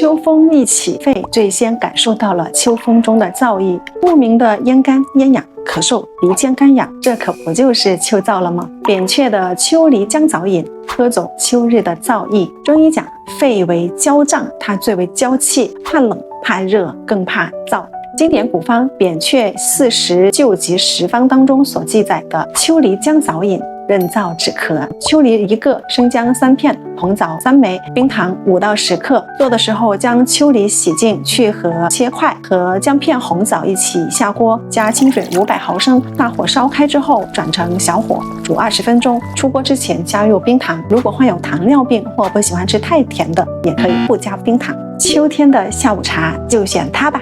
秋风一起，肺最先感受到了秋风中的燥意，莫名的咽干咽痒，咳嗽，鼻尖干痒，这可不就是秋燥了吗？扁鹊的秋梨姜枣饮，喝走秋日的燥意。中医讲肺为焦脏，它最为娇气，怕冷怕热更怕燥。经典古方扁鹊40救急食方当中所记载的秋梨姜枣饮，润燥止咳。秋梨1个，生姜3片，红枣3枚，冰糖5到10克。做的时候将秋梨洗净去核切块，和姜片、红枣一起下锅，加清水500毫升，大火烧开之后转成小火煮20分钟。出锅之前加入冰糖，如果患有糖尿病或不喜欢吃太甜的，也可以不加冰糖。秋天的下午茶就选它吧。